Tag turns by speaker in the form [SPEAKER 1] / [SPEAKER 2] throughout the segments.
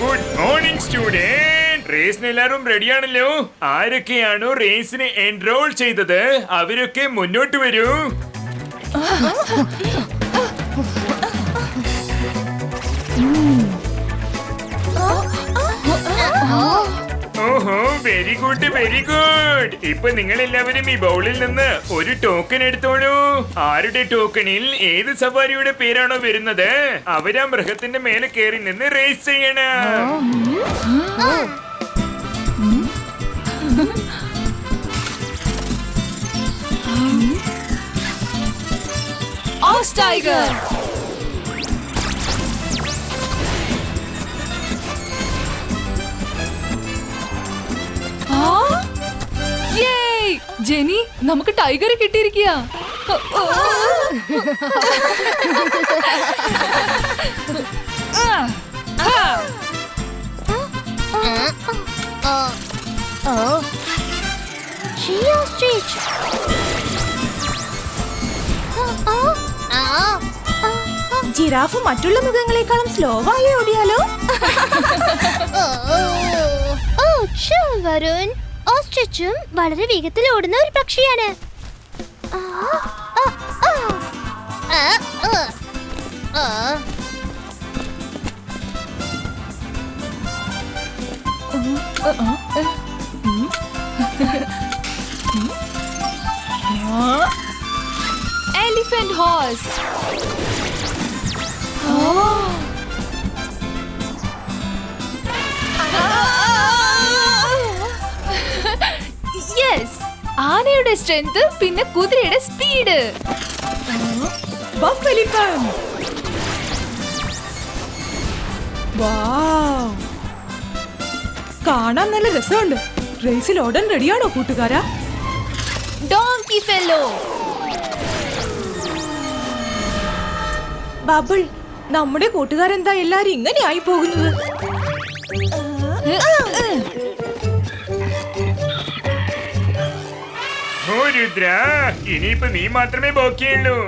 [SPEAKER 1] Good morning student. റേസിന് എല്ലാവരും റെഡിയാണല്ലോ? ആരൊക്കെയാണോ റേസിന് enrol ചെയ്തത് അവരൊക്കെ മുന്നോട്ട് വരൂ. ഓഹോ, വെരി ഗുഡ് വെരി ഗുഡ്. ഇപ്പൊ നിങ്ങൾ എല്ലാവരും ഈ ബൗളിൽ നിന്ന് ഒരു ടോക്കൺ എടുത്തോളൂ. ആരുടെ ടോക്കണിൽ ഏത് സവാരിയുടെ പേരാണോ വരുന്നത് അവരാ മൃഗത്തിന്റെ മേലെ കയറി നിന്ന് റേസ് ചെയ്യണം.
[SPEAKER 2] Aux tiger. ജെനി, നമുക്ക് ടൈഗറെ കിട്ടിയിരിക്കുക.
[SPEAKER 3] ജിറാഫ് മറ്റുള്ള മൃഗങ്ങളെക്കാളും സ്ലോ ആയി ഓടിയാലോ?
[SPEAKER 4] വരുൺ, ഓസ്ട്രിച്ചും വളരെ വേഗത്തിൽ ഓടുന്ന ഒരു പക്ഷിയാണ്.
[SPEAKER 2] Elephant horse. യെസ്, ആനയുടെ സ്ട്രെങ്ത് പിന്നെ കുതിരയുടെ സ്പീഡ്.
[SPEAKER 3] Buff elephant. വൗ, കാണാൻ നല്ല രസമുണ്ട്. റേസിൽ ഓടാൻ റെഡിയാണോ കൂട്ടുകാരാ?
[SPEAKER 2] Donkey fellow.
[SPEAKER 3] ബബിൾ, നമ്മുടെ കൂട്ടുകാരെന്താ എല്ലാരും ഇങ്ങനെ ആയി പോകുന്നത്?
[SPEAKER 1] ഓ രുദ്ര, ഇനിയിപ്പോ നീ മാത്രമേ ബാക്കിയുള്ളൂ.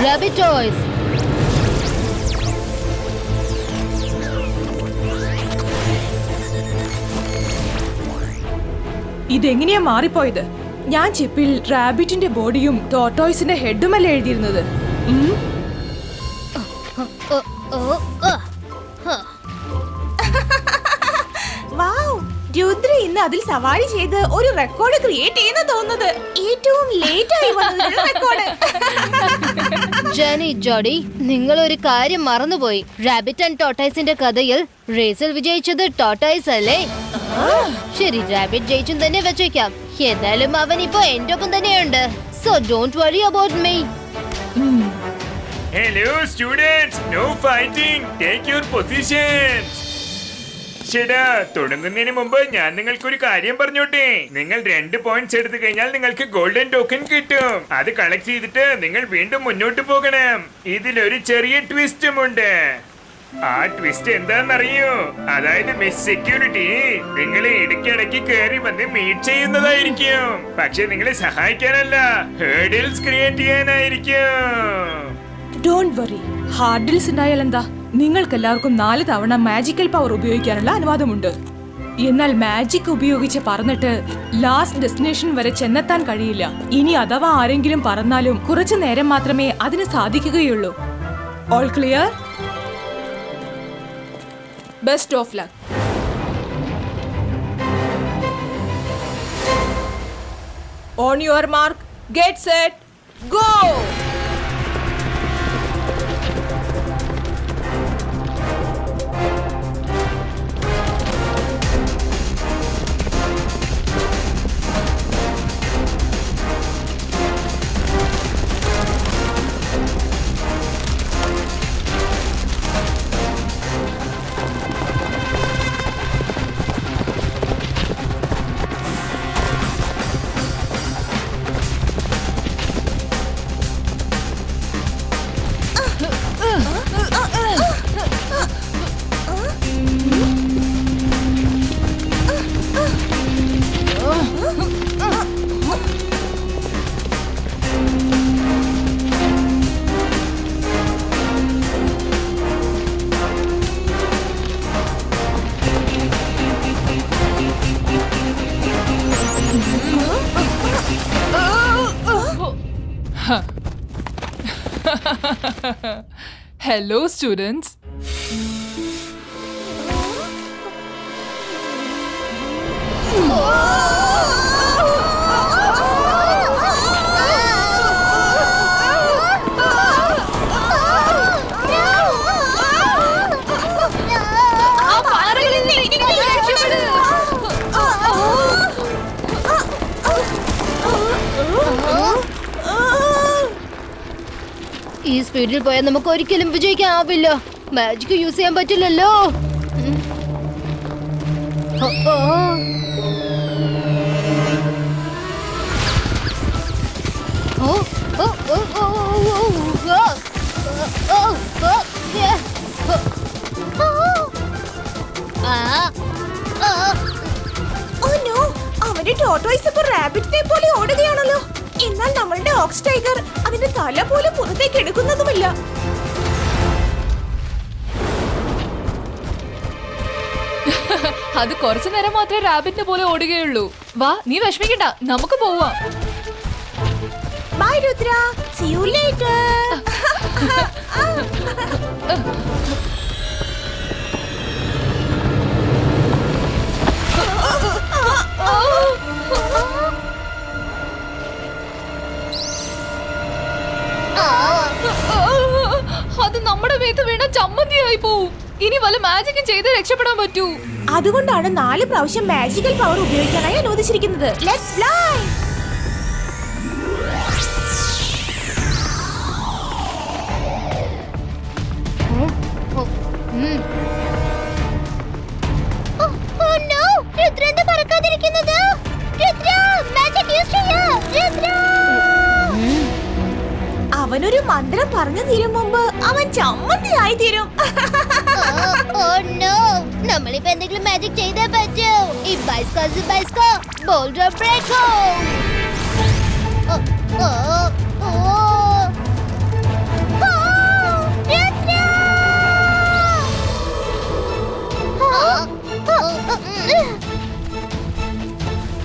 [SPEAKER 4] Rabbit toys.
[SPEAKER 3] ഇതെങ്ങനെയാ മാറിപ്പോയത്? ഞാൻ ചിപ്പിൽ റാബിറ്റിന്റെ ബോഡിയും ടോർട്ടോയ്സിന്റെ ഹെഡുമല്ല എഴുതിയിരുന്നത്. രുദ്ര ഇന്ന് അതിൽ സവാരി ചെയ്ത് ഒരു റെക്കോർഡ് ക്രിയേറ്റ് ചെയ്യുന്ന തോന്നുന്നത്. ഏറ്റവും ലേറ്റ് ആയി വന്നതിനുള്ള റെക്കോർഡ്.
[SPEAKER 4] ജെനി, ജോഡി, നിങ്ങൾ ഒരു കാര്യം മറന്നുപോയി. റാബിറ്റ് ആൻഡ് ടോർട്ടോയ്സിന്റെ കഥയിൽ റേസിൽ വിജയിച്ചത് ടോർട്ടോയ്സ് അല്ലേ? ശരി, റാബിറ്റ് ജയിച്ചും തന്നെ വെച്ചേക്കാം. എന്നാലും അവൻ ഇപ്പൊ എന്റെ ഒപ്പം തന്നെയുണ്ട്. So don't worry about me.
[SPEAKER 1] Hello students, no fighting, take your positions. ചേട്ടാ, തുടങ്ങുന്നതിന് മുമ്പ് ഞാൻ നിങ്ങൾക്കൊരു കാര്യം പറഞ്ഞോട്ടെ. നിങ്ങൾ 2 പോയിന്റ്സ് എടുത്തു കഴിഞ്ഞാൽ നിങ്ങൾക്ക് ഗോൾഡൻ ടോക്കൺ കിട്ടും. അത് കളക്ട് ചെയ്തിട്ട് നിങ്ങൾ വീണ്ടും മുന്നോട്ട് പോകണം. ഇതിലൊരു ചെറിയ ട്വിസ്റ്റും ഉണ്ട്. ആ ട്വിസ്റ്റ് എന്താണെന്നറിയോ? അതായത് മിസ് സെക്യൂരിറ്റി നിങ്ങളെ ഇടയ്ക്കിടയ്ക്ക് കയറി വന്ന് മീറ്റ് ചെയ്യുന്നതായിരിക്കും. പക്ഷെ നിങ്ങളെ സഹായിക്കാനല്ല, ഹേർഡിൽസ് ക്രിയേറ്റ് ചെയ്യാനായിരിക്കും.
[SPEAKER 3] ഡോണ്ട് വറി, ഹാർഡിൽസ് ഉണ്ടായാൽ എന്താ? നിങ്ങൾക്ക് എല്ലാവർക്കും 4 തവണ മാജിക്കൽ പവർ ഉപയോഗിക്കാനുള്ള അനുവാദമുണ്ട്. എന്നാൽ മാജിക് ഉപയോഗിച്ച് പറന്നിട്ട് ലാസ്റ്റ് ഡെസ്റ്റിനേഷൻ വരെ ചെന്നെത്താൻ കഴിയില്ല. ഇനി അഥവാ ആരെങ്കിലും പറന്നാലും കുറച്ചു നേരം മാത്രമേ അതിന് സാധിക്കുകയുള്ളൂ. All clear? Best of luck. On your mark, get set, go. Hello students.
[SPEAKER 4] ഈ സ്പീഡിൽ പോയാൽ നമുക്ക് ഒരിക്കലും വിജയിക്കാനാവില്ല. മാജിക് യൂസ് ചെയ്യാൻ പറ്റില്ലല്ലോ.
[SPEAKER 3] അവന്റെ ടോട്ടോയ്സ് ഇപ്പൊ റാബിറ്റിനെ പോലെ ഓടുകയാണല്ലോ. എന്നാൽ നമ്മളുടെ ഓക്സ് ടൈഗർ അതിന്റെ തല പോലും പുറത്തേക്ക് എടുക്കുന്നതുമില്ല. അത് കുറച്ചു നേരം മാത്രമേ റാബിറ്റിനെ പോലെ ഓടുകയുള്ളൂ. വാ, നീ വിഷമിക്കണ്ട, നമുക്ക് പോവാം. Bye Rudra, see you later. അത് നമ്മുടെ മേത്ത് വീണ ചമ്മന്തിയായി പോവും. ഇനി വല്ല മാജിക്കും ചെയ്ത് രക്ഷപ്പെടാൻ പറ്റൂ. അതുകൊണ്ടാണ് 4 പ്രാവശ്യം മാജിക്കൽ പവർ ഉപയോഗിക്കാനായി അനുവദിച്ചിരിക്കുന്നത്. Let's fly. അവനൊരു മന്ത്രം പറഞ്ഞു തീരും മുമ്പ് അവൻ ചമ്മന്തിയായി തീരും.
[SPEAKER 4] നമ്മളിപ്പോ എന്തെങ്കിലും മാജിക് ചെയ്തേ പറ്റൂ. ഈ ബൈസ്കോ ബോൾഡർ ബ്രേക്കോ.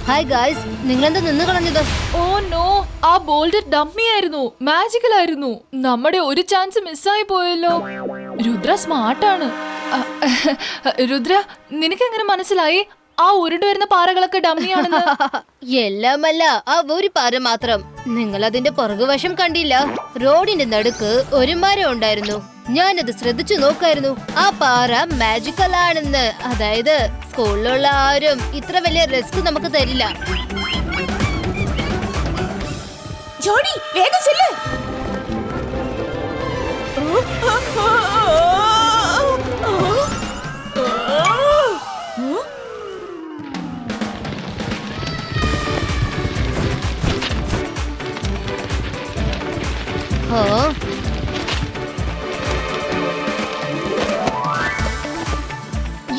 [SPEAKER 4] ഹായ് ഗായ്സ്, നിങ്ങളെന്താ നിന്ന് കളഞ്ഞത്?
[SPEAKER 3] ഓ നോ, ആ ബോൾഡർ ഡമ്മി ആയിരുന്നു, മാജിക്കൽ ആയിരുന്നു. നമ്മുടെ ഒരു ചാൻസ് മിസ്സായി പോയല്ലോ. രുദ്ര സ്മാർട്ടാണ്. രുദ്ര, നിനക്ക് എങ്ങനെ മനസ്സിലായി ആ ഉരുണ്ട് വരുന്ന പാറകളൊക്കെ ഡമ്മിയാണെന്ന്?
[SPEAKER 4] എല്ലാമല്ല, ആ ഒരു പാറ മാത്രം. നിങ്ങൾ അതിന്റെ പുറകുവശം കണ്ടില്ല? റോഡിന്റെ നടുക്ക് ഒരു മരം ഉണ്ടായിരുന്നു. ഞാനത് ശ്രദ്ധിച്ചു നോക്കായിരുന്നു. ആ പാറ മാജിക്കൽ ആണെന്ന്. അതായത് സ്കൂളിലുള്ള ആരും ഇത്ര വലിയ റിസ്ക് നമുക്ക് തരില്ല.
[SPEAKER 3] ജോഡി, വേഗം ചെല്ല്.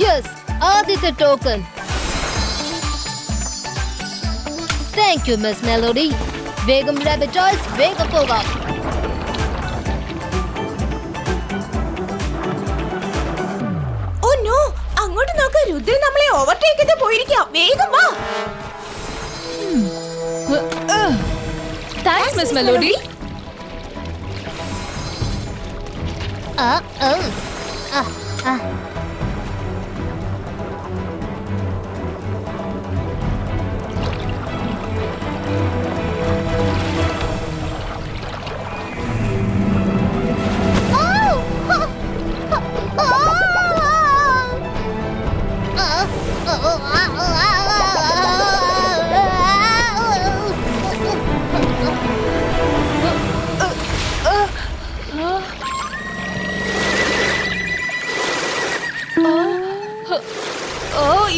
[SPEAKER 4] യെസ്, ആദ്യത്തെ token. Thank you miss melody. വേഗം റാബിറ്റ് ടോയ്സ്, വേഗം പോകാം.
[SPEAKER 3] ഓ നോ, അങ്ങോട്ട് നോക്ക്, രുദ്രൻ നമ്മളെ ഓവർടേക്ക് ചെയ്ത് പോയിരിക്കാം. വേഗം വാ. Thanks miss melody.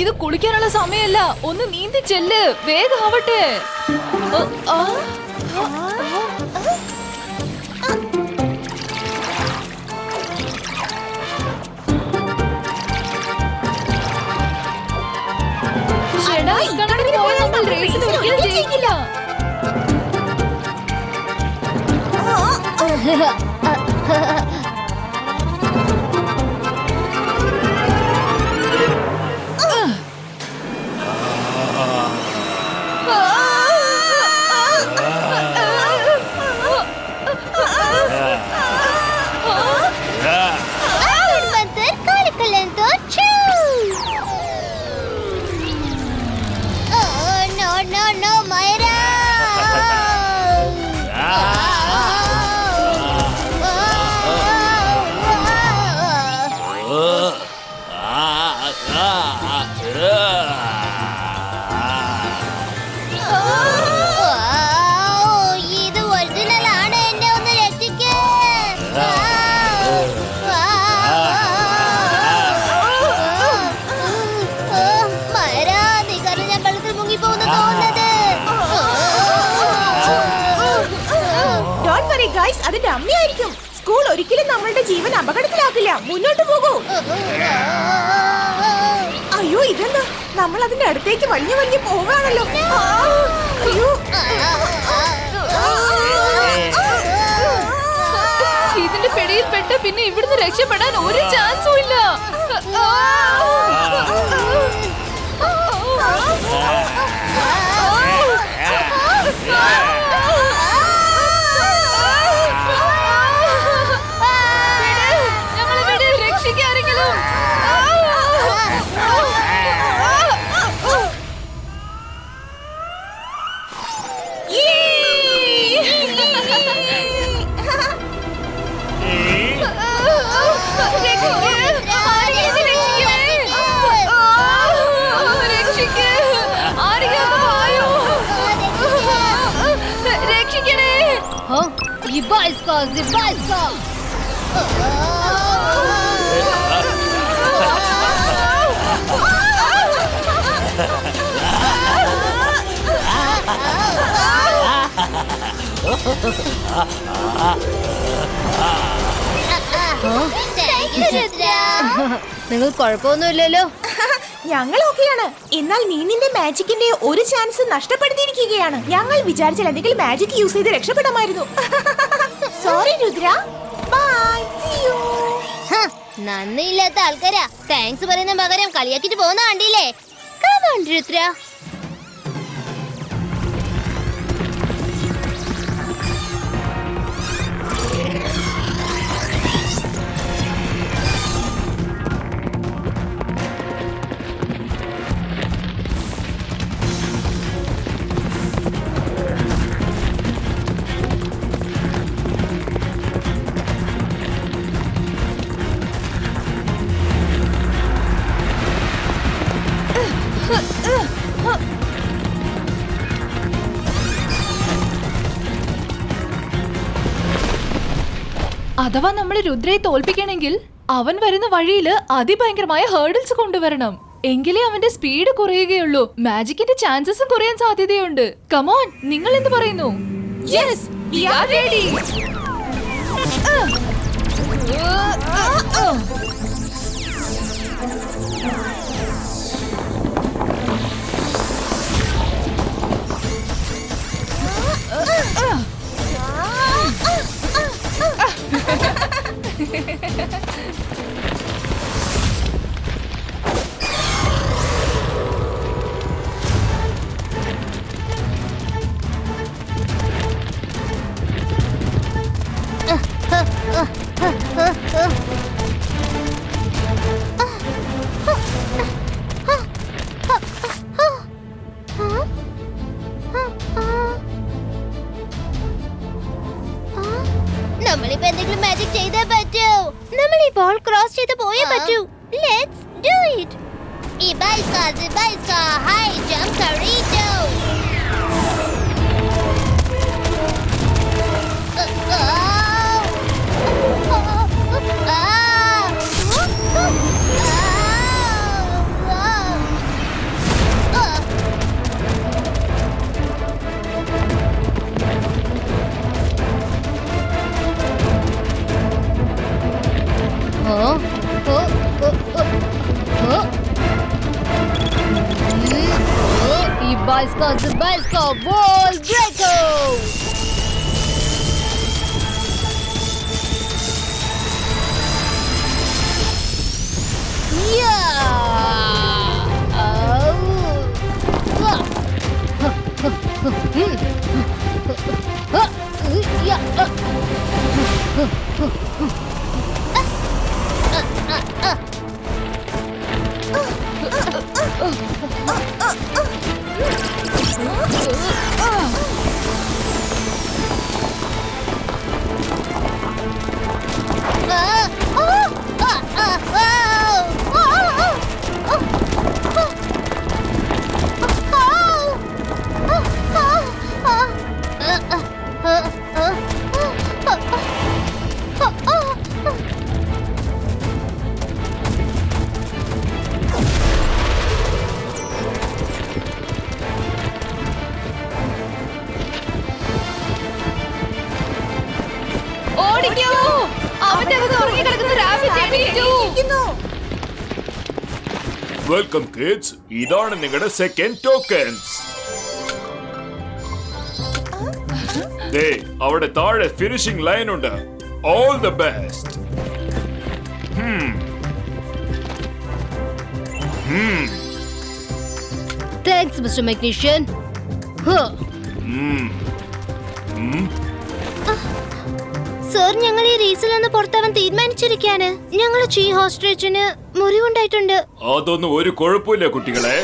[SPEAKER 3] ഇത് കുളിക്കാനുള്ള സമയമല്ല, ഒന്ന് നീന്തി ചെല്ല്, വേഗം ആവട്ടെ. ഗൈസ്, അതിന്റെ അമ്മയായിരിക്കും. സ്കൂൾ ഒരിക്കലും നമ്മളുടെ ജീവൻ അപകടത്തിലാക്കില്ല. മുന്നോട്ട് പോകൂ. അയ്യോ, ഇതെന്താ? നമ്മൾ അതിന്റെ അടുത്തേക്ക് വലിഞ്ഞു വലിഞ്ഞു പോവാണല്ലോ. അയ്യോ,
[SPEAKER 2] ഇതിന്റെ പിടിയിൽ പെട്ട പിന്നെ ഇവിടുന്ന് രക്ഷപ്പെടാൻ ഒരു ചാൻസും ഇല്ല. ഞങ്ങളെ വിട്, രക്ഷിക്കാരെങ്കിലും.
[SPEAKER 4] നിങ്ങൾ കുഴപ്പമൊന്നുമില്ലല്ലോ.
[SPEAKER 3] ഞങ്ങൾ ഓക്കെയാണ്. എന്നാൽ നീ നിന്റെ മാജിക്കിന്റെ ഒരു ചാൻസ് നഷ്ടപ്പെടുത്തിയിരിക്കുകയാണ്. ഞങ്ങൾ വിചാരിച്ചാൽ എന്തെങ്കിലും മാജിക് യൂസ് ചെയ്ത് രക്ഷപ്പെടാമായിരുന്നു. Sorry Rudra. Bye, see you.
[SPEAKER 4] നന്ദിയില്ലാത്ത ആൾക്കാരാ. താങ്ക്സ് പറയുന്ന പകരം കളിയാക്കിട്ട് പോകുന്ന കണ്ടില്ലേ? Come on, Rudra.
[SPEAKER 2] അഥവാ നമ്മൾ രുദ്രയെ തോൽപ്പിക്കണമെങ്കിൽ അവൻ വരുന്ന വഴിയില് അതിഭയങ്കരമായ ഹേർഡിൽസ് കൊണ്ടുവരണം. എങ്കിലേ അവന്റെ സ്പീഡ് കുറയുകയുള്ളൂ. മാജിക്കിന്റെ ചാൻസസും കുറയാൻ സാധ്യതയുണ്ട്. കമോൺ, നിങ്ങൾ എന്ത് പറയുന്നു? Yes, we are ready.
[SPEAKER 4] നമ്മളിപ്പോ എന്തെങ്കിലും മാജിക് ചെയ്തേ പറ്റൂ. നമ്മൾ ഈ ബോൾ ക്രോസ് ചെയ്ത് പോയേ പറ്റൂ. Let's do it. ഇബൈസ്ക സിബൈസ്ക ഹൈ ജംപ് കറീറ്റോ. Ibaiska Zibaiska Wall Breaker!
[SPEAKER 2] അയ്യോ, അവന്റെ അകത്ത് ഉറങ്ങിക്കിടക്കുന്ന റാബിറ്റ് എണീറ്റു.
[SPEAKER 1] വെൽക്കം കിഡ്സ്, ഇതാണ് നിങ്ങളുടെ സെക്കൻഡ് ടോക്കൺസ്. ദേ അവിടെ താഴെ ഫിനിഷിംഗ് ലൈൻ ഉണ്ട്. All the best.
[SPEAKER 4] Thanks mister magnesium. Sir, ഞങ്ങൾ ഈ റേസിൽ നിന്ന് പുറത്താവാൻ തീരുമാനിച്ചിരിക്കാണ്. ഞങ്ങൾ ചീ ഹോസ്ട്രേച്ചിന് മുറിവുണ്ടായിട്ടുണ്ട്.
[SPEAKER 1] അതൊന്നും ഒരു കുഴപ്പമില്ല കുട്ടികളെ.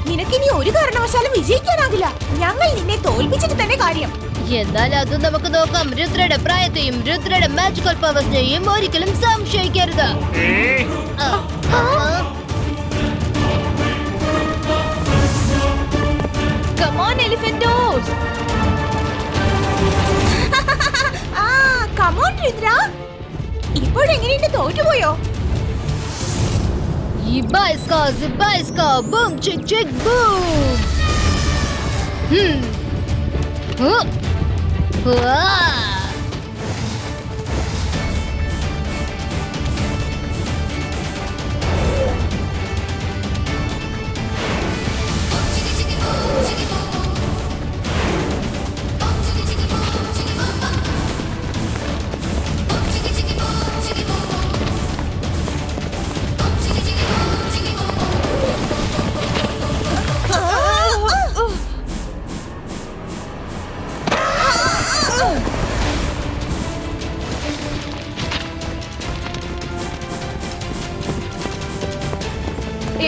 [SPEAKER 3] നിനക്കിനി ഒരു കാരണവശാലും വിജയിക്കാനാകില്ല. ഞങ്ങൾ നിന്നെ തോൽപ്പിച്ചിട്ട് തന്നെ കാര്യം.
[SPEAKER 4] എന്നാൽ അത് നമുക്ക് നോക്കാം. രുദ്രയുടെ പ്രായത്തെയും രുദ്രയുടെ മാജിക്കൽ പവേഴ്സിനെയും ഒരിക്കലും സംശയിക്കരുത്.
[SPEAKER 2] Come on, Elephantos.
[SPEAKER 3] Come on, Rudra. ഇപ്പോഴെങ്ങനെയുണ്ട്, തോറ്റുപോയോ?
[SPEAKER 4] Zibaiska, boom, chick, chick, boom.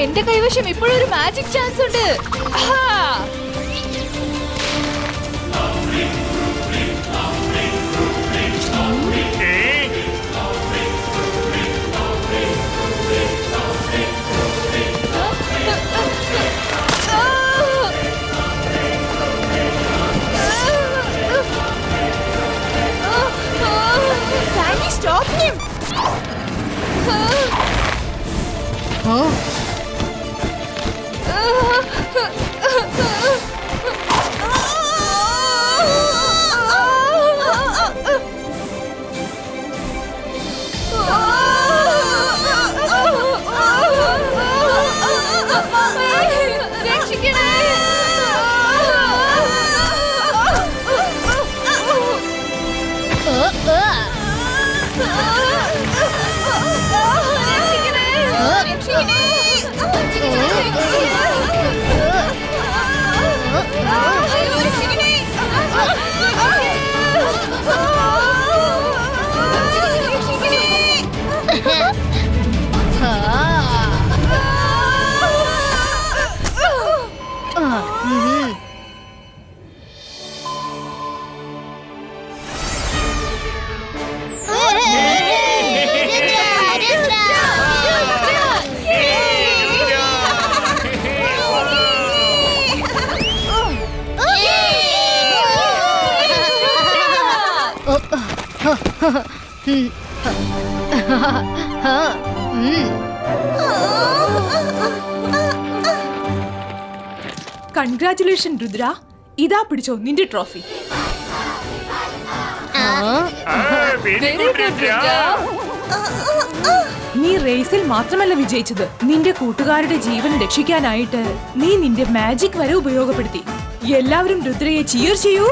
[SPEAKER 2] എന്റെ കൈവശം ഇപ്പോഴൊരു മാജിക് ചാൻസ് ഉണ്ട്.
[SPEAKER 3] Sandy, stop him. Congratulation Rudra, ഇതാ പിടിച്ചോ നിന്റെ ട്രോഫി. നീ റേസിൽ മാത്രമല്ല വിജയിച്ചത്, നിന്റെ കൂട്ടുകാരുടെ ജീവൻ രക്ഷിക്കാനായിട്ട് നീ നിന്റെ മാജിക് വരെ ഉപയോഗപ്പെടുത്തി. എല്ലാവരും രുദ്രയെ ചിയർ ചെയ്യൂ.